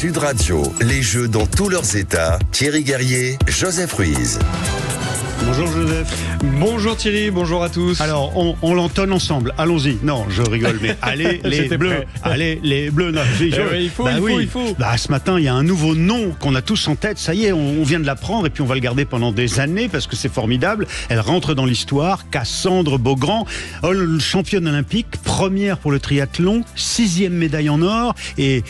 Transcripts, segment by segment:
Sud Radio, les Jeux dans tous leurs états. Thierry Guerrier, Joseph Ruiz. Bonjour Joseph. Bonjour Thierry, bonjour à tous. Alors, on l'entonne ensemble. Allons-y. Non, je rigole, mais allez les bleus. Prêt. Allez les bleus. Non, il faut. Ce matin, il y a un nouveau nom qu'on a tous en tête. Ça y est, on vient de l'apprendre et puis on va le garder pendant des années parce que c'est formidable. Elle rentre dans l'histoire. Cassandre Beaugrand, championne olympique, première pour le triathlon, 6e médaille en or et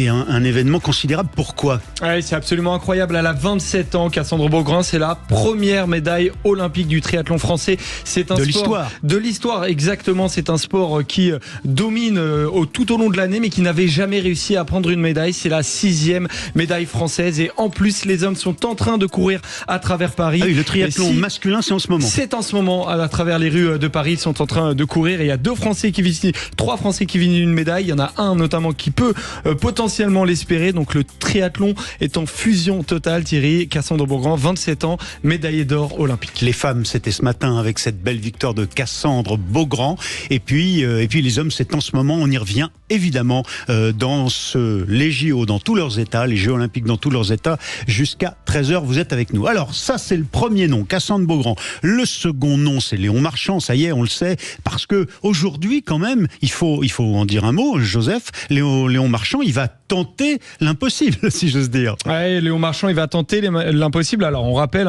un événement considérable. Pourquoi ? Ouais, c'est absolument incroyable. Elle a 27 ans, Cassandre Beaugrand. C'est la première médaille olympique du triathlon français. C'est un sport de l'histoire, exactement. C'est un sport qui domine tout au long de l'année, mais qui n'avait jamais réussi à prendre une médaille. C'est la 6e médaille française, et en plus, les hommes sont en train de courir à travers Paris. Ah oui, le triathlon masculin, c'est en ce moment. C'est en ce moment à travers les rues de Paris. Ils sont en train de courir, et il y a 3 Français qui visent une médaille. Il y en a un notamment qui peut potentiellement l'espérer. Donc le triathlon est en fusion totale. Thierry, Cassandre Beaugrand, 27 ans, médaillée d'or olympique. Les femmes, c'était ce matin avec cette belle victoire de Cassandre Beaugrand. Et puis les hommes, c'est en ce moment. On y revient évidemment dans les JO dans tous leurs états, les Jeux olympiques dans tous leurs états. Jusqu'à 13h, vous êtes avec nous. Alors ça, c'est le premier nom, Cassandre Beaugrand. Le second nom, c'est Léon Marchand. Ça y est, on le sait, parce que aujourd'hui, quand même, il faut en dire un mot, Joseph. Léon Marchand, il va tenter l'impossible, si j'ose dire. Ouais, Léon Marchand, il va tenter l'impossible. Alors, on rappelle,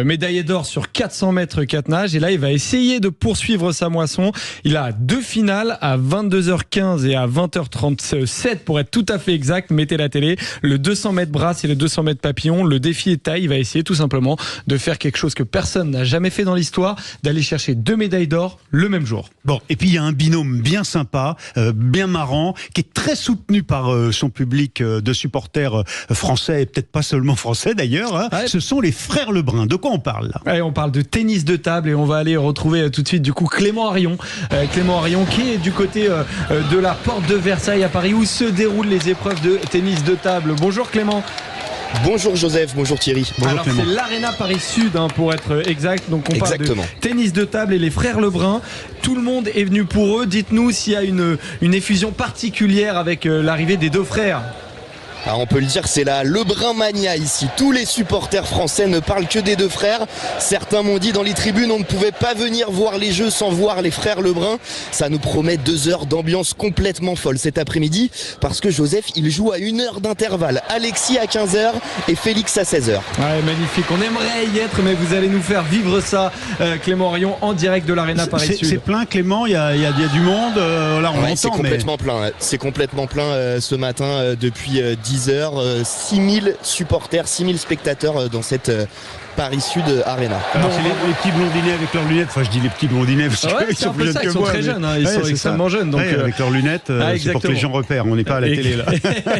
médaillé d'or sur 400 mètres 4 nages. Et là, il va essayer de poursuivre sa moisson. Il a 2 finales à 22h15 et à 20h37 pour être tout à fait exact. Mettez la télé. Le 200 mètres brasse et le 200 mètres papillon. Le défi est taille. Il va essayer tout simplement de faire quelque chose que personne n'a jamais fait dans l'histoire, d'aller chercher 2 médailles d'or le même jour. Bon, et puis il y a un binôme bien sympa, bien marrant, qui est très soutenu par son public de supporters français, et peut-être pas seulement français d'ailleurs. Hein. Ouais. Ce sont les frères Lebrun. De quoi on parle là ? Ouais, on parle de tennis de table, et on va aller retrouver tout de suite du coup Clément Arion. Clément Arion qui est du côté de la porte de Versailles à Paris, où se déroulent les épreuves de tennis de table. Bonjour Clément. Bonjour Joseph, bonjour Thierry. Bonjour. Alors Clément. C'est l'Arena Paris Sud pour être exact. Donc on parle de tennis de table et les frères Lebrun. Tout le monde est venu pour eux. Dites-nous s'il y a une effusion particulière avec l'arrivée des 2 frères. Alors on peut le dire, c'est la Lebrun Mania ici. Tous les supporters français ne parlent que des 2 frères. Certains m'ont dit dans les tribunes, on ne pouvait pas venir voir les Jeux sans voir les frères Lebrun. Ça nous promet 2 heures d'ambiance complètement folle cet après-midi, parce que Joseph, il joue à 1 heure d'intervalle. Alexis à 15h et Félix à 16h. Ouais, magnifique. On aimerait y être, mais vous allez nous faire vivre ça, Clément Arion, en direct de l'Arena Paris Sud. C'est plein, Clément. Il y a du monde. Là, on l'entend. C'est complètement plein. C'est complètement plein ce matin depuis 10h, 6000 supporters, 6000 spectateurs dans cette Paris Sud Arena. Alors c'est les petits blondinets avec leurs lunettes. Enfin, je dis les petits blondinets parce qu'ils sont plus jeunes que moi. Ils sont très jeunes, ils sont extrêmement jeunes. Donc avec leurs lunettes, c'est pour que les gens repèrent. On n'est pas à la télé là.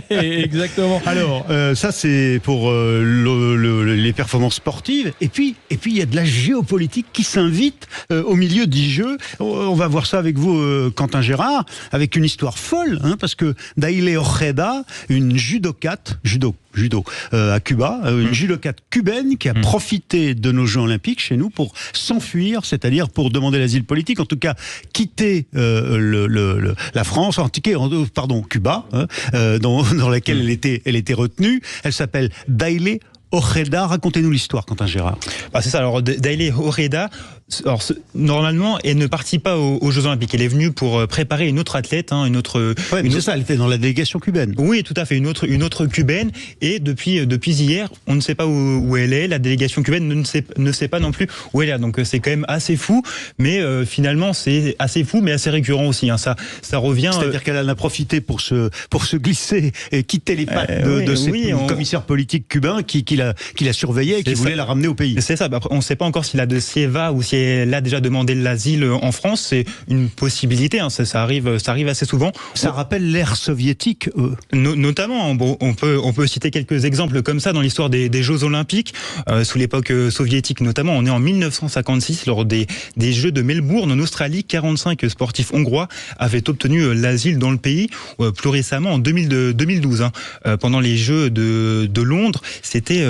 Exactement. Alors ça c'est pour les performances sportives. Et puis il y a de la géopolitique qui s'invite au milieu du jeu. On va voir ça avec vous, Quentin Gérard, avec une histoire folle, parce que Dayle Ojeda, une judokate, judo à Cuba, une judokate cubaine qui a profité de nos Jeux olympiques chez nous pour s'enfuir, c'est-à-dire pour demander l'asile politique, en tout cas quitter la France, Cuba, dans laquelle elle était retenue. Elle s'appelle Dayle Ojeda. Racontez-nous l'histoire, Quentin Gérard. C'est ça. Alors Dayle Ojeda, normalement, elle ne participe pas aux Jeux Olympiques. Elle est venue pour préparer une autre athlète, c'est ça. Elle était dans la délégation cubaine. Oui, tout à fait. Une autre cubaine. Et depuis hier, on ne sait pas où elle est. La délégation cubaine ne sait pas non plus où elle est. Donc c'est quand même assez fou. Mais finalement, c'est assez fou, mais assez récurrent aussi. Ça revient. C'est-à-dire qu'elle en a profité pour se glisser et quitter les pattes de ces commissaires politiques cubains qui la surveillaient et qui voulaient la ramener au pays. C'est ça. Après, on ne sait pas encore si la dossier va ou si elle a déjà demandé l'asile en France. C'est une possibilité. Ça arrive assez souvent. Ça rappelle l'ère soviétique. Notamment, on peut citer quelques exemples comme ça dans l'histoire des Jeux Olympiques sous l'époque soviétique. Notamment, on est en 1956 lors des Jeux de Melbourne en Australie. 45 sportifs hongrois avaient obtenu l'asile dans le pays. Plus récemment, en 2012, pendant les Jeux de Londres, c'était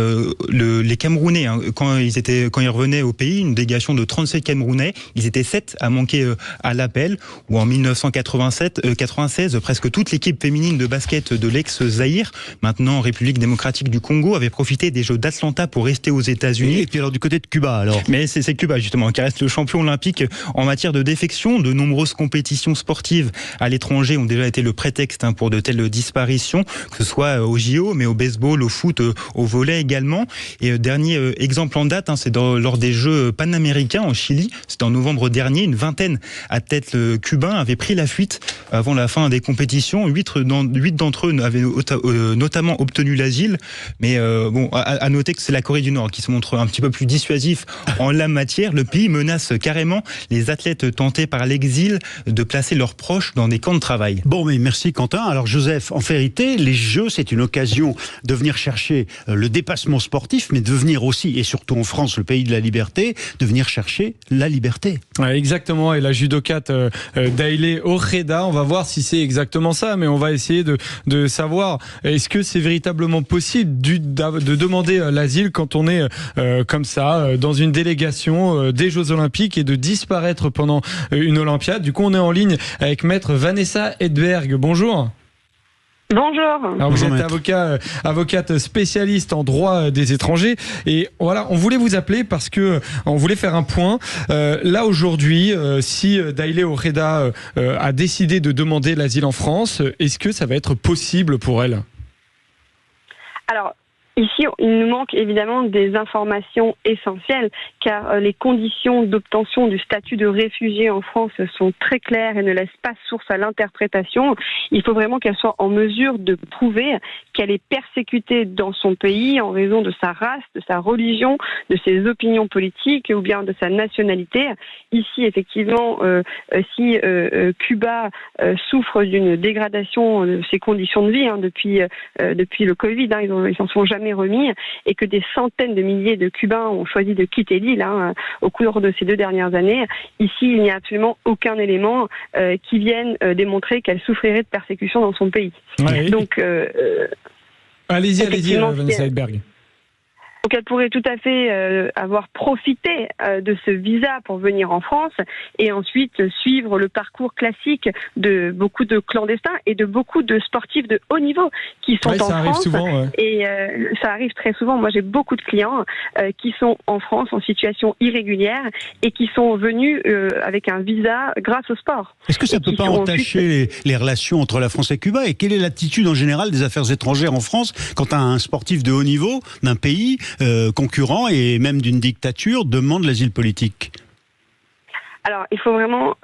les Camerounais, quand ils revenaient au pays, une délégation de 30 37 Camerounais, ils étaient 7 à manquer à l'appel. Ou en 1996, presque toute l'équipe féminine de basket de l'ex-Zaïre, maintenant République démocratique du Congo, avait profité des Jeux d'Atlanta pour rester aux États-Unis. Et puis alors du côté de Cuba alors. Mais c'est Cuba justement qui reste le champion olympique en matière de défection. De nombreuses compétitions sportives à l'étranger ont déjà été le prétexte pour de telles disparitions, que ce soit au JO, mais au baseball, au foot, au volley également. Et dernier exemple en date, c'est lors des Jeux panaméricains en Chili. C'était en novembre dernier. Une vingtaine d'athlètes cubains avaient pris la fuite avant la fin des compétitions. 8 d'entre eux avaient notamment obtenu l'asile. Mais à noter que c'est la Corée du Nord qui se montre un petit peu plus dissuasif en la matière. Le pays menace carrément les athlètes tentés par l'exil de placer leurs proches dans des camps de travail. Bon, mais merci Quentin. Alors Joseph, en vérité, les Jeux, c'est une occasion de venir chercher le dépassement sportif, mais de venir aussi, et surtout en France, le pays de la liberté, de venir chercher la liberté. Ouais, exactement, et la judokate Dailé Ojeda, on va voir si c'est exactement ça, mais on va essayer de savoir, est-ce que c'est véritablement possible de demander l'asile quand on est comme ça, dans une délégation des Jeux Olympiques et de disparaître pendant une Olympiade. Du coup, on est en ligne avec maître Vanessa Hedberg. Bonjour. Bonjour. Alors vous êtes avocate spécialiste en droit des étrangers et voilà, on voulait vous appeler parce que on voulait faire un point. Là aujourd'hui, si Dailé Ojeda a décidé de demander l'asile en France, est-ce que ça va être possible pour elle ? Alors, ici, il nous manque évidemment des informations essentielles car les conditions d'obtention du statut de réfugié en France sont très claires et ne laissent pas source à l'interprétation. Il faut vraiment qu'elle soit en mesure de prouver qu'elle est persécutée dans son pays en raison de sa race, de sa religion, de ses opinions politiques ou bien de sa nationalité. Ici, effectivement, si Cuba souffre d'une dégradation de ses conditions de vie depuis le Covid, ils s'en sont jamais remis, et que des centaines de milliers de Cubains ont choisi de quitter l'île au cours de ces 2 dernières années. Ici, il n'y a absolument aucun élément qui vienne démontrer qu'elle souffrirait de persécution dans son pays. Ouais. Donc, allez-y, Vanessa Hedberg. Donc elle pourrait tout à fait avoir profité de ce visa pour venir en France et ensuite suivre le parcours classique de beaucoup de clandestins et de beaucoup de sportifs de haut niveau qui sont en France. Souvent, ouais. Et ça arrive très souvent. Moi, j'ai beaucoup de clients qui sont en France en situation irrégulière et qui sont venus avec un visa grâce au sport. Est-ce que ça ne peut pas entacher les relations entre la France et Cuba ? Et quelle est l'attitude en général des affaires étrangères en France quand un sportif de haut niveau d'un pays concurrent et même d'une dictature demande l'asile politique ? Alors, il faut vraiment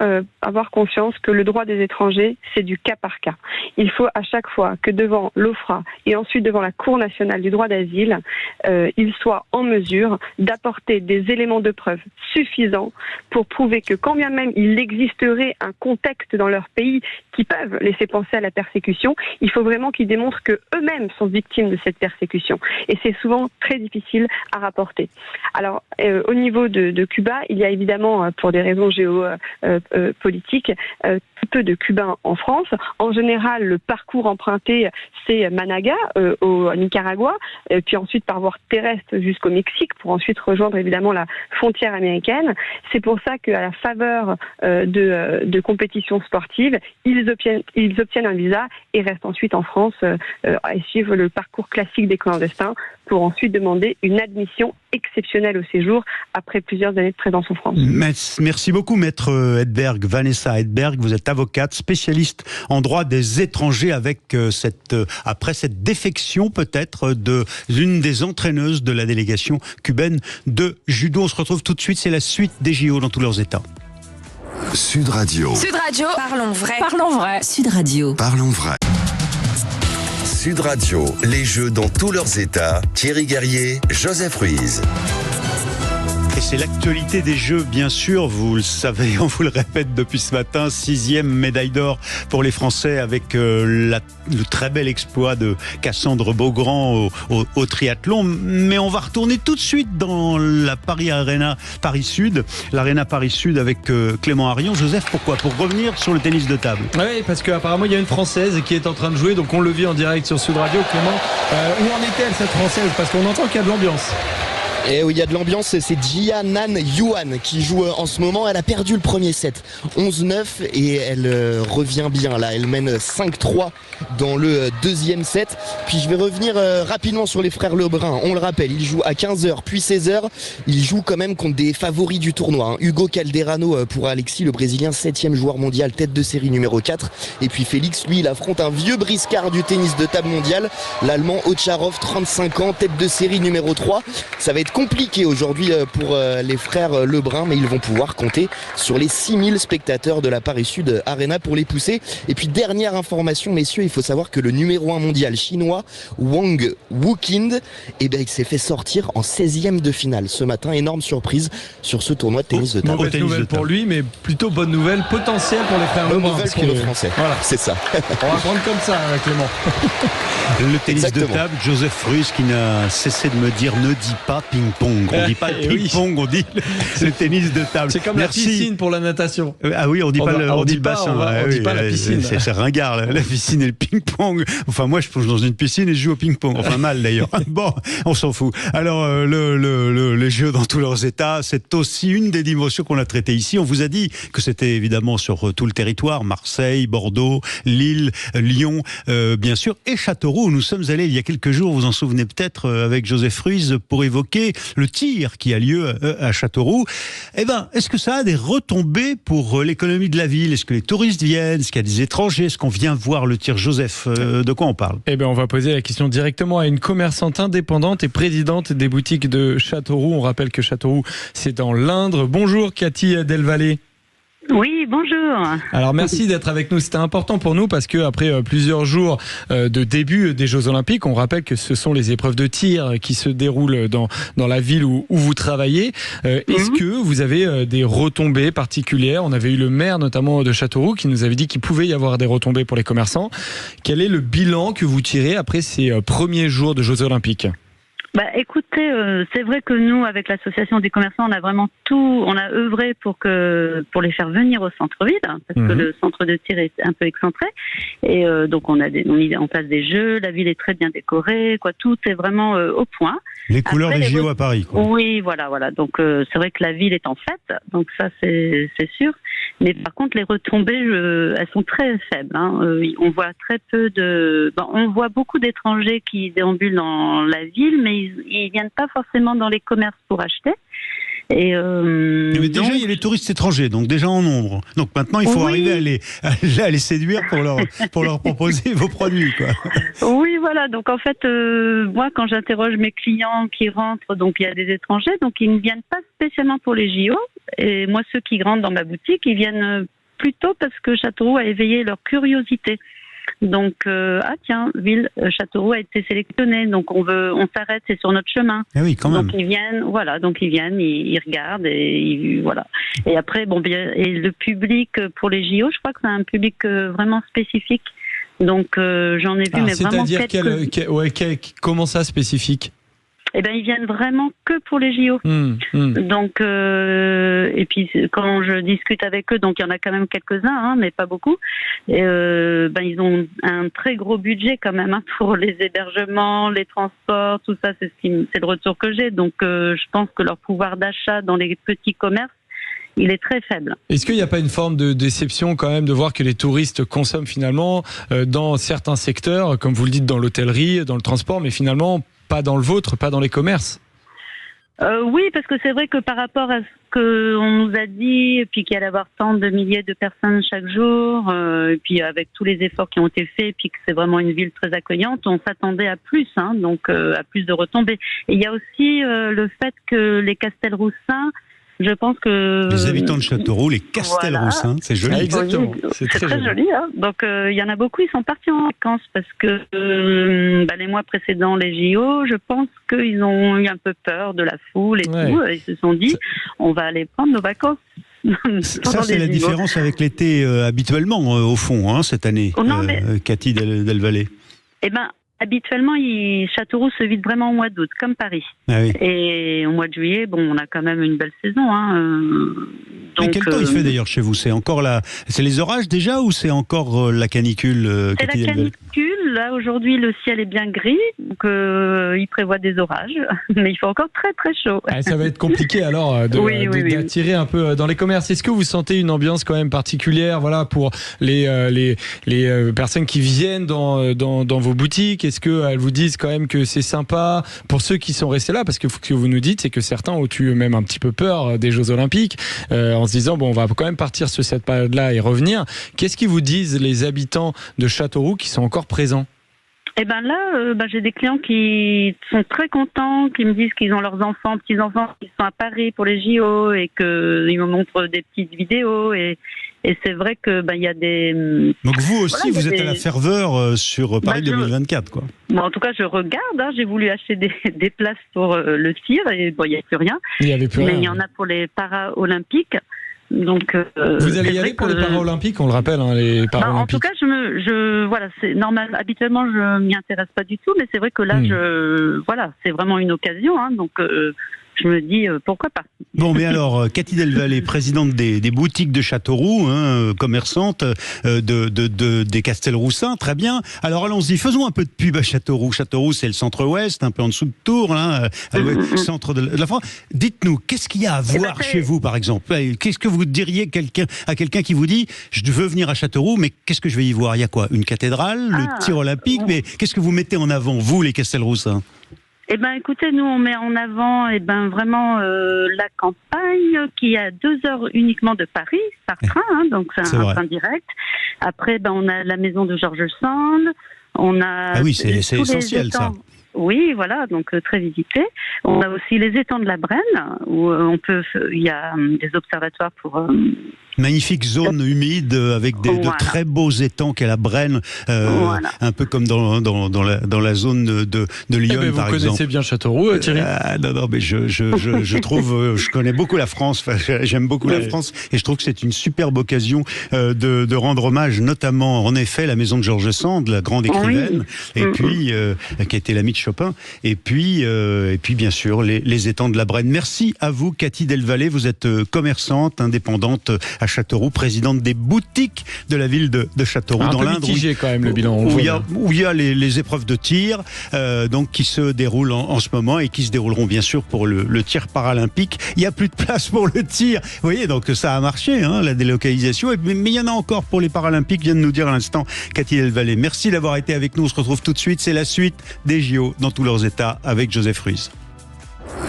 avoir conscience que le droit des étrangers, c'est du cas par cas. Il faut à chaque fois que devant l'OFPRA et ensuite devant la Cour nationale du droit d'asile, ils soient en mesure d'apporter des éléments de preuve suffisants pour prouver que quand bien même il existerait un contexte dans leur pays qui peuvent laisser penser à la persécution, il faut vraiment qu'ils démontrent que eux-mêmes sont victimes de cette persécution. Et c'est souvent très difficile à rapporter. Alors, au niveau de Cuba, il y a évidemment, pour des raisons géopolitiques, peu de Cubains en France. En général, le parcours emprunté, c'est Managa, au Nicaragua, puis ensuite par voie terrestre jusqu'au Mexique, pour ensuite rejoindre évidemment la frontière américaine. C'est pour ça qu'à la faveur de compétitions sportives, ils obtiennent un visa et restent ensuite en France et suivent le parcours classique des clandestins pour ensuite demander une admission exceptionnelle au séjour après plusieurs années de présence en France. Merci beaucoup, maître Hedberg, Vanessa Hedberg. Vous êtes avocate, spécialiste en droit des étrangers avec après cette défection peut-être de l'une des entraîneuses de la délégation cubaine de judo. On se retrouve tout de suite, c'est la suite des JO dans tous leurs états. Sud Radio. Sud Radio. Parlons vrai. Parlons vrai. Sud Radio. Parlons vrai. Sud Radio, les Jeux dans tous leurs états. Thierry Guerrier, Joseph Ruiz. Et c'est l'actualité des Jeux, bien sûr, vous le savez, on vous le répète depuis ce matin, 6e médaille d'or pour les Français avec le très bel exploit de Cassandre Beaugrand au triathlon. Mais on va retourner tout de suite dans la Paris Arena, Paris Sud, l'Arena Paris Sud avec Clément Arion. Joseph, pourquoi ? Pour revenir sur le tennis de table. Oui, parce qu'apparemment il y a une Française qui est en train de jouer, donc on le vit en direct sur Sud Radio. Clément, où en est-elle cette Française ? Parce qu'on entend qu'il y a de l'ambiance. Et où il y a de l'ambiance, c'est Jia Nan Yuan qui joue en ce moment. Elle a perdu le premier set, 11-9, et elle revient bien là. Elle mène 5-3 dans le deuxième set. Puis je vais revenir rapidement sur les frères Lebrun. On le rappelle, ils jouent à 15h puis 16h. Ils jouent quand même contre des favoris du tournoi. Hugo Calderano pour Alexis, le Brésilien, 7e joueur mondial, tête de série numéro 4. Et puis Félix, lui, il affronte un vieux briscard du tennis de table mondial, l'Allemand Ocharov, 35 ans, tête de série numéro 3. Ça va être compliqué aujourd'hui pour les frères Lebrun, mais ils vont pouvoir compter sur les 6000 spectateurs de la Paris Sud Arena pour les pousser. Et puis dernière information, messieurs, il faut savoir que le numéro 1 mondial chinois, Wang Wuqind, il s'est fait sortir en 16e de finale ce matin. Énorme surprise sur ce tournoi de tennis de table. Mauvaise nouvelle pour lui, mais plutôt bonne nouvelle potentielle pour les frères Lebrun. Bonne nouvelle pour le Français. Voilà, c'est ça. On va prendre comme ça, Clément. Le tennis de table, Joseph Ruiz qui n'a cessé de me dire ne dis pas ping-pong. On dit pas le ping-pong, on dit le tennis de table. C'est comme la piscine pour la natation. Ah oui, on dit on dit le bassin. On dit pas la piscine. C'est ringard, la piscine et le ping-pong. Enfin, moi, je plonge dans une piscine et je joue au ping-pong. Enfin, mal d'ailleurs. Bon, on s'en fout. Alors, les jeux dans tous leurs états, c'est aussi une des dimensions qu'on a traitées ici. On vous a dit que c'était évidemment sur tout le territoire, Marseille, Bordeaux, Lille, Lyon, bien sûr, et Châteauroux, où nous sommes allés il y a quelques jours, vous en souvenez peut-être, avec Joseph Ruiz, pour évoquer le tir qui a lieu à Châteauroux. Eh ben, est-ce que ça a des retombées pour l'économie de la ville? Est-ce que les touristes viennent? Est-ce qu'il y a des étrangers? Est-ce qu'on vient voir le tir? Joseph, de quoi on parle? Eh ben, on va poser la question directement à une commerçante indépendante et présidente des boutiques de Châteauroux. On rappelle que Châteauroux, c'est dans l'Indre. Bonjour Cathy Delvalet. Oui, bonjour. Alors merci d'être avec nous. C'était important pour nous parce que après plusieurs jours de début des Jeux Olympiques, on rappelle que ce sont les épreuves de tir qui se déroulent dans la ville où vous travaillez. Est-ce que vous avez des retombées particulières? On avait eu le maire notamment de Châteauroux qui nous avait dit qu'il pouvait y avoir des retombées pour les commerçants. Quel est le bilan que vous tirez après ces premiers jours de Jeux Olympiques? Écoutez, c'est vrai que nous, avec l'association des commerçants, on a vraiment on a œuvré pour les faire venir au centre-ville, parce que le centre de tir est un peu excentré. Et donc on a mis en place des jeux, la ville est très bien décorée, tout est vraiment au point. Les couleurs des JO à Paris, quoi. Oui, voilà. Donc c'est vrai que la ville est en fête, donc ça c'est sûr. Mais par contre, les retombées, elles sont très faibles. On voit très peu on voit beaucoup d'étrangers qui déambulent dans la ville, mais ils viennent pas forcément dans les commerces pour acheter. Mais déjà, il y a les touristes étrangers, donc déjà en nombre. Donc maintenant, il faut arriver à les séduire pour leur proposer vos produits, quoi. Oui, voilà. Donc en fait, moi, quand j'interroge mes clients qui rentrent, donc il y a des étrangers, donc ils ne viennent pas spécialement pour les JO. Et moi, ceux qui rentrent dans ma boutique, ils viennent plutôt parce que Châteauroux a éveillé leur curiosité. Donc, ville Châteauroux a été sélectionné, donc on s'arrête, c'est sur notre chemin. Ah oui, quand même. Donc ils viennent, ils regardent et voilà. Et après, et le public pour les JO, je crois que c'est un public vraiment spécifique. Donc j'en ai vu, mais vraiment comment ça spécifique? Eh ben, ils viennent vraiment que pour les JO. Donc, et puis quand je discute avec eux, donc il y en a quand même quelques-uns, mais pas beaucoup. Et, ils ont un très gros budget quand même pour les hébergements, les transports, tout ça. C'est le retour que j'ai. Donc, je pense que leur pouvoir d'achat dans les petits commerces, il est très faible. Est-ce qu'il n'y a pas une forme de déception quand même de voir que les touristes consomment finalement dans certains secteurs, comme vous le dites, dans l'hôtellerie, dans le transport, mais finalement pas dans le vôtre, pas dans les commerces? Oui, parce que c'est vrai que par rapport à ce qu'on nous a dit, et puis qu'il y allait avoir tant de milliers de personnes chaque jour, et puis avec tous les efforts qui ont été faits, et puis que c'est vraiment une ville très accueillante, on s'attendait à plus, donc à plus de retombées. Et il y a aussi le fait que les Castelroussins, je pense que... Les habitants de Châteauroux, les Castelroussins, c'est joli. Ah, exactement, c'est très joli. Donc il y en a beaucoup, ils sont partis en vacances parce que les mois précédents, les JO, je pense qu'ils ont eu un peu peur de la foule et tout. Ils se sont dit, on va aller prendre nos vacances. Ça, c'est la différence avec l'été habituellement, au fond, cette année, Cathy Delvalet. Eh ben, habituellement, Châteauroux se vide vraiment au mois d'août, comme Paris. Ah oui. Et au mois de juillet, on a quand même une belle saison. Mais quel temps il fait d'ailleurs chez vous? C'est encore c'est les orages déjà ou c'est encore la canicule? C'est la canicule. Là, aujourd'hui, le ciel est bien gris, donc il prévoit des orages, mais il fait encore très très chaud. Ça va être compliqué alors d'attirer un peu dans les commerces. Est-ce que vous sentez une ambiance quand même particulière, voilà, pour les personnes qui viennent dans vos boutiques? Est-ce qu'elles vous disent quand même que c'est sympa pour ceux qui sont restés là? Parce que ce que vous nous dites, c'est que certains ont eu même un petit peu peur des Jeux Olympiques, en se disant on va quand même partir sur cette période-là et revenir. Qu'est-ce qu'ils vous disent les habitants de Châteauroux qui sont encore présents? Eh ben là, j'ai des clients qui sont très contents, qui me disent qu'ils ont leurs enfants, petits-enfants qui sont à Paris pour les JO et qu'ils me montrent des petites vidéos et c'est vrai que il y a des. Donc vous aussi, vous êtes à la ferveur sur Paris 2024, quoi. Bon, en tout cas, je regarde. J'ai voulu acheter des places pour le tir et il n'y a plus rien. Il n'y avait plus rien. Mais il y en a pour les Paralympiques. Donc, vous allez y aller pour les Paralympiques, on le rappelle, les Paralympiques. En tout cas, voilà, c'est normal. Habituellement, je m'y intéresse pas du tout, mais c'est vrai que là, c'est vraiment une occasion. Donc, je me dis pourquoi pas. Bon, mais alors, Cathy Delvalle, présidente des boutiques de Châteauroux, commerçante des Castelroussins, très bien. Alors allons-y, faisons un peu de pub à Châteauroux. Châteauroux, c'est le centre-ouest, un peu en dessous de Tours, centre de la France. Dites-nous, qu'est-ce qu'il y a à voir chez vous, par exemple? Qu'est-ce que vous diriez à quelqu'un qui vous dit, je veux venir à Châteauroux, mais qu'est-ce que je vais y voir? Il y a quoi? Une cathédrale, le tir olympique, mais qu'est-ce que vous mettez en avant, vous, les Castelroussins? Écoutez, nous on met en avant vraiment la campagne qui est à 2 heures uniquement de Paris par train, donc c'est un train direct. Après, on a la maison de George Sand, on a ah oui, c'est essentiel ça. Oui, voilà, donc très visité. On a aussi les étangs de la Brenne où il y a des observatoires pour magnifique zone humide avec de très beaux étangs qu'est la Brenne, un peu comme dans la zone de Lyon, par exemple. Vous connaissez bien Châteauroux, Thierry? Non, mais je trouve, je connais beaucoup la France, j'aime beaucoup la France, et je trouve que c'est une superbe occasion de rendre hommage, notamment, en effet, la maison de George Sand, la grande écrivaine, et puis, qui a été l'amie de Chopin, et puis bien sûr, les étangs de la Brenne. Merci à vous, Cathy Delvalle, vous êtes commerçante, indépendante à Châteauroux, présidente des boutiques de la ville de Châteauroux, dans l'Indre. Mitigé quand même le bilan. Où il y a les épreuves de tir, donc qui se déroulent en ce moment et qui se dérouleront bien sûr pour le tir paralympique. Il n'y a plus de place pour le tir. Vous voyez, donc ça a marché, la délocalisation. Mais il y en a encore pour les Paralympiques, vient de nous dire à l'instant Cathy Delvalle. Merci d'avoir été avec nous. On se retrouve tout de suite. C'est la suite des JO dans tous leurs états avec Joseph Ruiz.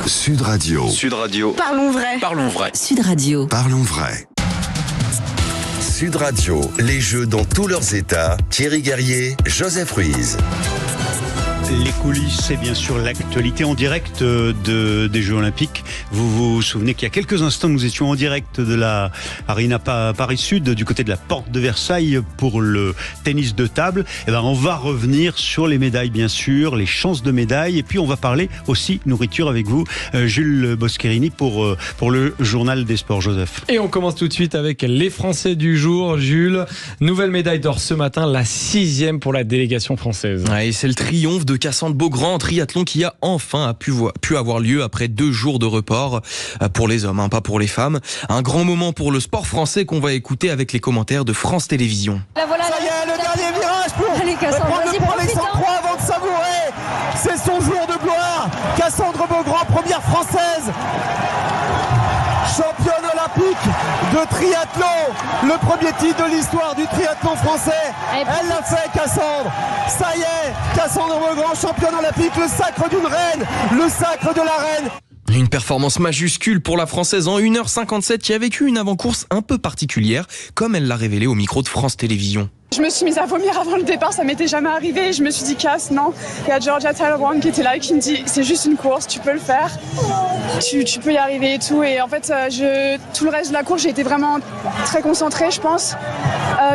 Sud Radio. Parlons vrai. Sud Radio. Parlons vrai. Sud Radio, les Jeux dans tous leurs états. Thierry Guerrier, Joseph Ruiz. Les coulisses, c'est bien sûr l'actualité en direct des Jeux Olympiques. Vous vous souvenez qu'il y a quelques instants, nous étions en direct de la Arena Paris Sud, du côté de la porte de Versailles, pour le tennis de table. On va revenir sur les médailles, bien sûr, les chances de médailles. Et puis, on va parler aussi nourriture avec vous, Jules Boscherini, pour le journal des sports, Joseph. Et on commence tout de suite avec les Français du jour. Jules, nouvelle médaille d'or ce matin, la 6e pour la délégation française. Et c'est le triomphe de Cassandre Beaugrand en triathlon qui a enfin pu avoir lieu après 2 jours de report pour les hommes, pas pour les femmes. Un grand moment pour le sport français qu'on va écouter avec les commentaires de France Télévisions. Là, voilà, ça y est, le dernier virage pour prendre le premier sans croix avant de savourer. C'est son jour de gloire. Cassandre Beaugrand, première française. Championne olympique de triathlon, le premier titre de l'histoire du triathlon français. Elle l'a fait, Cassandre. Ça y est, Cassandre Beaugrand, championne olympique, le sacre d'une reine, le sacre de la reine. Une performance majuscule pour la Française en 1h57 qui a vécu une avant-course un peu particulière, comme elle l'a révélé au micro de France Télévisions. Je me suis mise à vomir avant le départ, ça m'était jamais arrivé. Je me suis dit, Cass, non. Il y a Georgia Taylor-Brown qui était là et qui me dit, c'est juste une course, tu peux le faire. Tu peux y arriver et tout. Et en fait, tout le reste de la course, j'ai été vraiment très concentrée, je pense.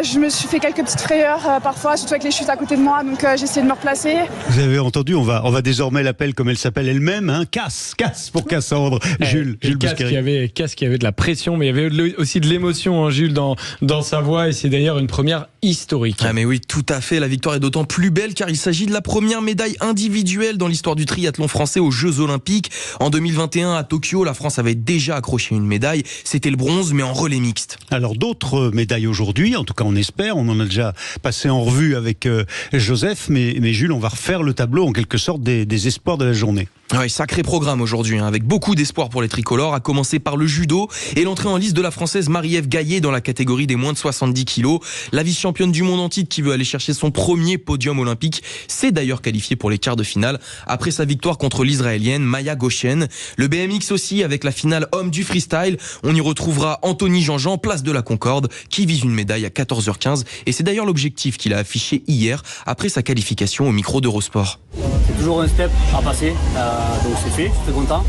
Je me suis fait quelques petites frayeurs parfois, surtout avec les chutes à côté de moi, donc j'ai essayé de me replacer. Vous avez entendu, on va désormais l'appeler comme elle s'appelle elle-même, hein, Cass pour Cassandre. Jules Bousquet. Cass qui avait de la pression, mais il y avait aussi de l'émotion, hein, Jules, dans sa voix, et c'est d'ailleurs une première historique. Ah mais oui, tout à fait, la victoire est d'autant plus belle car il s'agit de la première médaille individuelle dans l'histoire du triathlon français aux Jeux Olympiques. En 2021 à Tokyo, la France avait déjà accroché une médaille, c'était le bronze mais en relais mixte. Alors d'autres médailles aujourd'hui, en tout cas on espère, on en a déjà passé en revue avec Joseph, mais Jules, on va refaire le tableau en quelque sorte des espoirs de la journée. Oui, sacré programme aujourd'hui, hein, avec beaucoup d'espoir pour les tricolores, à commencer par le judo et l'entrée en liste de la Française Marie-Ève Gaillet dans la catégorie des moins de 70 kilos. La vice-championne du monde en titre qui veut aller chercher son premier podium olympique s'est d'ailleurs qualifiée pour les quarts de finale après sa victoire contre l'Israélienne Maya Goshen. Le BMX aussi avec la finale homme du freestyle. On y retrouvera Anthony Jean-Jean, place de la Concorde, qui vise une médaille à 14h15 et c'est d'ailleurs l'objectif qu'il a affiché hier après sa qualification au micro d'Eurosport. C'est toujours un step à passer, donc c'est fait, je suis très content.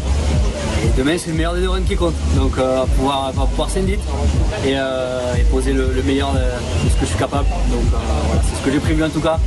Et demain c'est le meilleur des deux runs qui compte, donc pouvoir s'inviter et poser le meilleur de ce que je suis capable. Donc voilà, c'est ce que j'ai prévu en tout cas.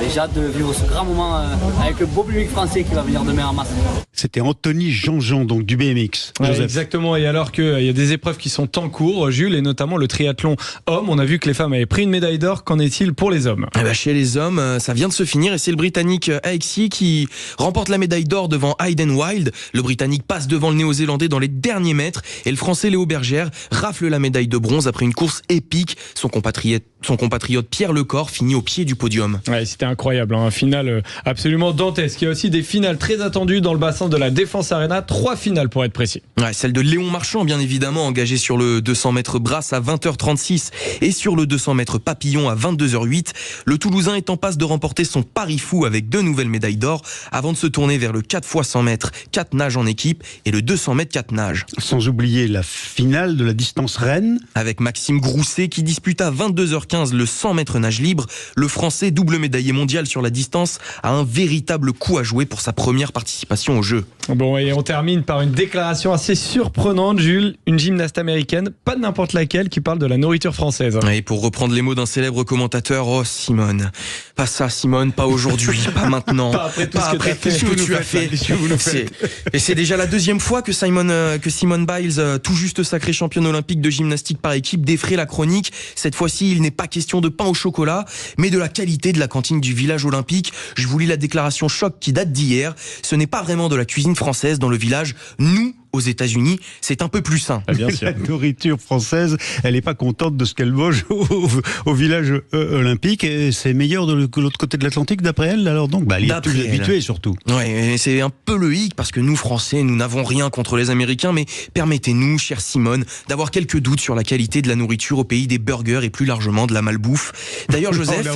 Et j'ai hâte de vivre ce grand moment avec le beau public français qui va venir demain en masse. C'était Anthony Jean-Jean, donc du BMX. Ouais, exactement, et alors qu'il y a des épreuves qui sont en cours, Jules, et notamment le triathlon homme, on a vu que les femmes avaient pris une médaille d'or, qu'en est-il pour les hommes? Chez les hommes, ça vient de se finir et c'est le Britannique Aixi qui remporte la médaille d'or devant Hayden Wild. Le Britannique passe devant le Néo-Zélandais dans les derniers mètres et le Français Léo Bergère rafle la médaille de bronze après une course épique. Son compatriote Pierre Lecor finit au pied du podium. Ouais, c'était incroyable, hein, un final absolument dantesque. Il y a aussi des finales très attendues dans le bassin de la Défense Arena, 3 finales pour être précis. Ouais, celle de Léon Marchand, bien évidemment, engagé sur le 200 mètres brasse à 20h36 et sur le 200 mètres papillon à 22h08. Le Toulousain est en passe de remporter son pari fou avec 2 nouvelles médailles d'or avant de se tourner vers le 4 x 100 mètres 4 nages en équipe et le 200 mètres 4 nages. Sans oublier la finale de la distance reine avec Maxime Grousset qui dispute à 22h15 le 100 mètres nage libre. Le Français, double médaillé mondial sur la distance, a un véritable coup à jouer pour sa première participation aux Jeux. Bon, et on termine par une déclaration assez surprenante, Jules. Une gymnaste américaine, pas de n'importe laquelle, qui parle de la nourriture française. Et pour reprendre les mots d'un célèbre commentateur, oh Simone, pas ça Simone, pas aujourd'hui, pas maintenant, pas après tout ce que tu as fait. Et c'est déjà la deuxième fois que Simone Biles, tout juste sacrée championne olympique de gymnastique par équipe, défraie la chronique. Cette fois-ci, il n'est pas question de pain au chocolat, mais de la qualité de la cantine du village olympique. Je vous lis la déclaration choc qui date d'hier. Ce n'est pas vraiment de la cuisine française dans le village. Nous, aux États-Unis, c'est un peu plus sain. Ah, bien sûr. La nourriture française, elle n'est pas contente de ce qu'elle mange au village olympique. Et c'est meilleur de l'autre côté de l'Atlantique, d'après elle. Alors donc, elle est plus habituée surtout. Ouais, c'est un peu le hic parce que nous, Français, nous n'avons rien contre les Américains, mais permettez-nous, chère Simone, d'avoir quelques doutes sur la qualité de la nourriture au pays des burgers et plus largement de la malbouffe. D'ailleurs, Joseph,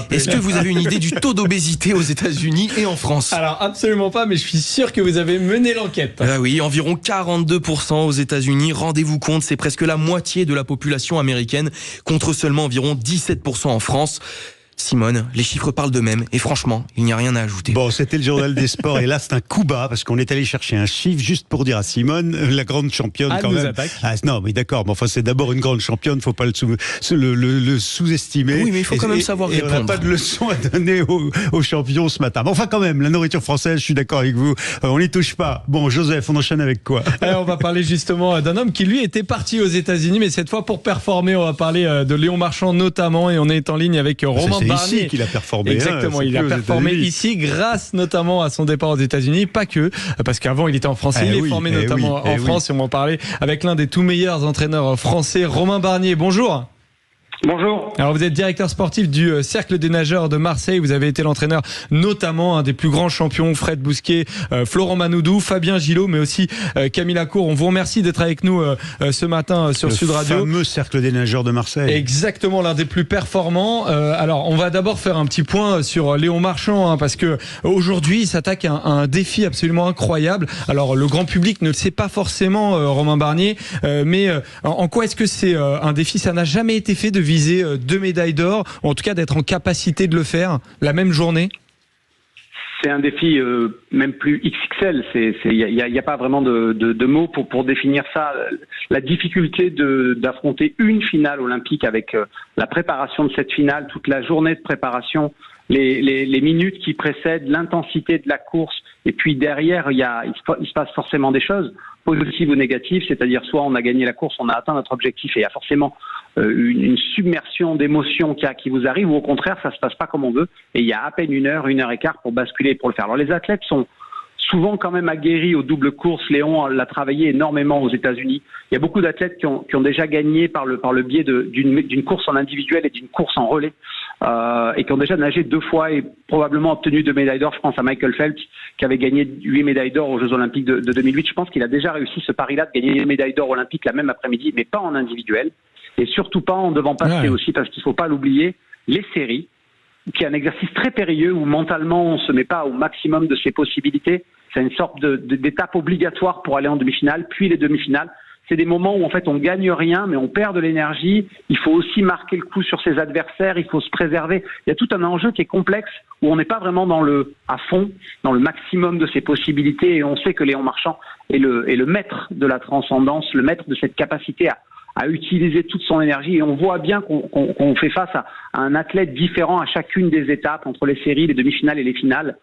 est-ce que vous avez une idée du taux d'obésité aux États-Unis et en France? Alors absolument pas, mais je suis sûr que vous avez mené l'enquête. Ah oui, environ 42% aux États-Unis. Rendez-vous compte, c'est presque la moitié de la population américaine contre seulement environ 17% en France. Simone, les chiffres parlent d'eux-mêmes et franchement, il n'y a rien à ajouter. Bon, c'était le journal des sports et là c'est un coup bas parce qu'on est allé chercher un chiffre juste pour dire à Simone, la grande championne quand même. Non, mais d'accord, mais enfin c'est d'abord une grande championne, faut pas le sous-estimer. Oui, mais il faut quand même savoir répondre. On n'a pas de leçon à donner aux champions ce matin. Mais enfin quand même, la nourriture française, je suis d'accord avec vous, on n'y touche pas. Bon, Joseph, on enchaîne avec quoi? On va parler justement d'un homme qui lui était parti aux États-Unis, mais cette fois pour performer, on va parler de Léon Marchand notamment et on est en ligne avec Romain Barnier. C'est ici qu'il a performé. Exactement, il a performé ici grâce notamment à son départ aux États-Unis, pas que, parce qu'avant il était en France, il est formé notamment en France et on va en parler avec l'un des tout meilleurs entraîneurs français, Romain Barnier. Bonjour. Bonjour. Alors vous êtes directeur sportif du Cercle des nageurs de Marseille, vous avez été l'entraîneur notamment des plus grands champions, Fred Bousquet, Florent Manoudou, Fabien Gillot, mais aussi Camille Lacour. On vous remercie d'être avec nous ce matin sur Sud Radio. Le fameux Cercle des nageurs de Marseille. Exactement, l'un des plus performants. Alors on va d'abord faire un petit point sur Léon Marchand, parce que aujourd'hui il s'attaque à un défi absolument incroyable. Alors le grand public ne le sait pas forcément, Romain Barnier, mais en quoi est-ce que c'est un défi? Ça n'a jamais été fait de viser 2 médailles d'or, ou en tout cas d'être en capacité de le faire la même journée? c'est un défi même plus XXL. Il y a pas vraiment de mots pour définir ça. La difficulté d'affronter une finale olympique avec la préparation de cette finale, toute la journée de préparation, les minutes qui précèdent, l'intensité de la course, et puis derrière il se passe forcément des choses positives ou négatives, c'est-à-dire soit on a gagné la course, on a atteint notre objectif et il y a forcément une submersion d'émotions qui vous arrive, ou au contraire ça se passe pas comme on veut et il y a à peine une heure et quart pour basculer, pour le faire. Alors les athlètes sont souvent quand même aguerris aux doubles courses. Léon l'a travaillé énormément aux États-Unis. Il y a beaucoup d'athlètes qui ont déjà gagné par le biais d'une course en individuel et d'une course en relais, et qui ont déjà nagé 2 fois et probablement obtenu 2 médailles d'or. Je pense à Michael Phelps qui avait gagné 8 médailles d'or aux Jeux Olympiques de 2008. Je pense qu'il a déjà réussi ce pari-là de gagner 1 médaille d'or olympique la même après-midi, mais pas en individuel et surtout pas en devant passer aussi, parce qu'il ne faut pas l'oublier, les séries, qui est un exercice très périlleux où mentalement on se met pas au maximum de ses possibilités. C'est une sorte d'étape obligatoire pour aller en demi-finale, puis les demi-finales. C'est des moments où en fait on gagne rien, mais on perd de l'énergie. Il faut aussi marquer le coup sur ses adversaires, il faut se préserver. Il y a tout un enjeu qui est complexe où on n'est pas vraiment à fond, dans le maximum de ses possibilités. Et on sait que Léon Marchand est le maître de la transcendance, le maître de cette capacité à utiliser toute son énergie. Et on voit bien qu'on fait face à un athlète différent à chacune des étapes, entre les séries, les demi-finales et les finales.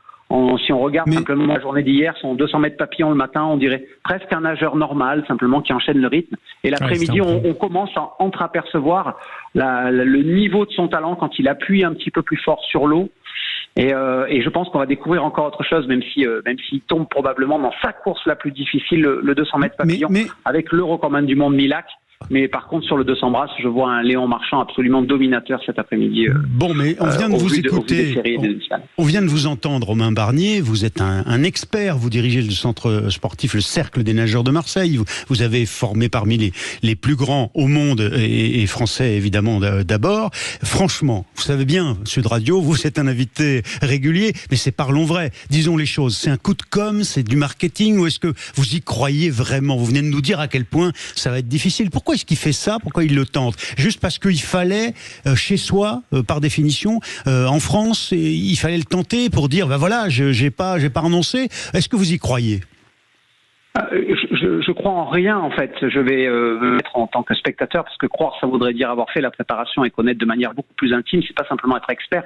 Si on regarde simplement la journée d'hier, son 200 mètres papillon le matin, on dirait presque un nageur normal, simplement qui enchaîne le rythme. Et l'après-midi, on commence à entreapercevoir le niveau de son talent quand il appuie un petit peu plus fort sur l'eau. Et je pense qu'on va découvrir encore autre chose, même s'il tombe probablement dans sa course la plus difficile, le 200 mètres papillon, avec le recordman du monde Milak. Mais par contre, sur le 200 brasses, je vois un Léon Marchand absolument dominateur cet après-midi. Bon, mais on vient de vous écouter. On vient de vous entendre, Romain Barnier. Vous êtes un expert. Vous dirigez le centre sportif, le Cercle des nageurs de Marseille. Vous avez formé parmi les plus grands au monde et français, évidemment, d'abord. Franchement, vous savez bien, Sud Radio, vous êtes un invité régulier, mais c'est parlons vrai. Disons les choses. C'est un coup de com', c'est du marketing, ou est-ce que vous y croyez vraiment? Vous venez de nous dire à quel point ça va être difficile. Pourquoi est-ce qu'il fait ça? Pourquoi il le tente? Juste parce qu'il fallait, chez soi, par définition, en France, il fallait le tenter pour dire, ben voilà, j'ai pas renoncé. Est-ce que vous y croyez? Je crois en rien, en fait. Je vais me mettre en tant que spectateur, parce que croire, ça voudrait dire avoir fait la préparation et connaître de manière beaucoup plus intime. C'est pas simplement être expert,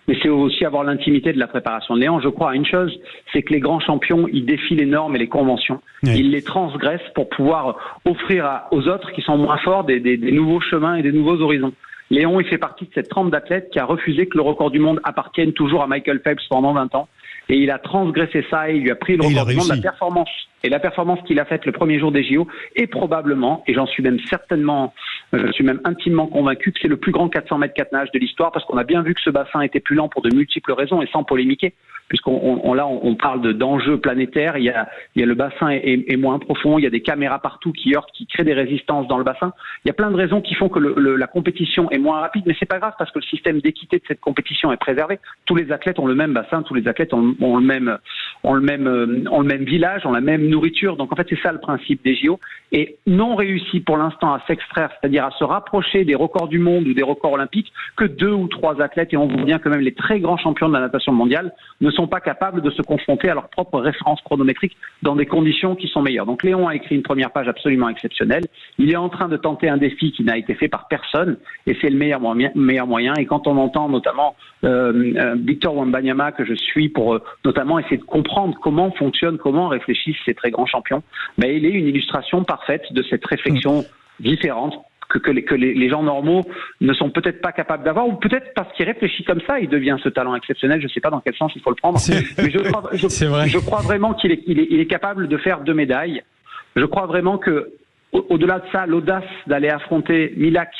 mais c'est aussi avoir l'intimité de la préparation de Léon. Je crois à une chose, c'est que les grands champions, ils défient les normes et les conventions. Oui. Ils les transgressent pour pouvoir offrir aux autres qui sont moins forts des nouveaux chemins et des nouveaux horizons. Léon, il fait partie de cette trempe d'athlètes qui a refusé que le record du monde appartienne toujours à Michael Phelps pendant 20 ans. Et il a transgressé ça et il lui a pris le record du monde, la performance. Et la performance qu'il a faite le premier jour des JO est probablement, et j'en suis même certainement, je suis même intimement convaincu que c'est le plus grand 400 mètres 4 nages de l'histoire, parce qu'on a bien vu que ce bassin était plus lent pour de multiples raisons et sans polémiquer, puisqu'on parle d'enjeux planétaires. Il y a le bassin est moins profond, il y a des caméras partout qui créent des résistances dans le bassin. Il y a plein de raisons qui font que la compétition est moins rapide, mais c'est pas grave parce que le système d'équité de cette compétition est préservé. Tous les athlètes ont le même bassin, tous les athlètes ont le même village, ont la même nourriture. Donc en fait c'est ça le principe des JO, et non réussi pour l'instant à s'extraire, c'est-à-dire à se rapprocher des records du monde ou des records olympiques, que 2 ou 3 athlètes, et on voit bien que même les très grands champions de la natation mondiale ne sont pas capables de se confronter à leur propre référence chronométrique dans des conditions qui sont meilleures. Donc Léon a écrit une première page absolument exceptionnelle. Il est en train de tenter un défi qui n'a été fait par personne, et c'est le meilleur moyen. Et quand on entend notamment Victor Wembanyama, que je suis pour notamment essayer de comprendre comment réfléchissent ces très grands champions, ben il est une illustration parfaite de cette réflexion différente que les gens normaux ne sont peut-être pas capables d'avoir, ou peut-être parce qu'il réfléchit comme ça, il devient ce talent exceptionnel. Je ne sais pas dans quel sens il faut le prendre, mais je crois vraiment qu'il est capable de faire 2 médailles. Je crois vraiment que, au-delà de ça, l'audace d'aller affronter Milak,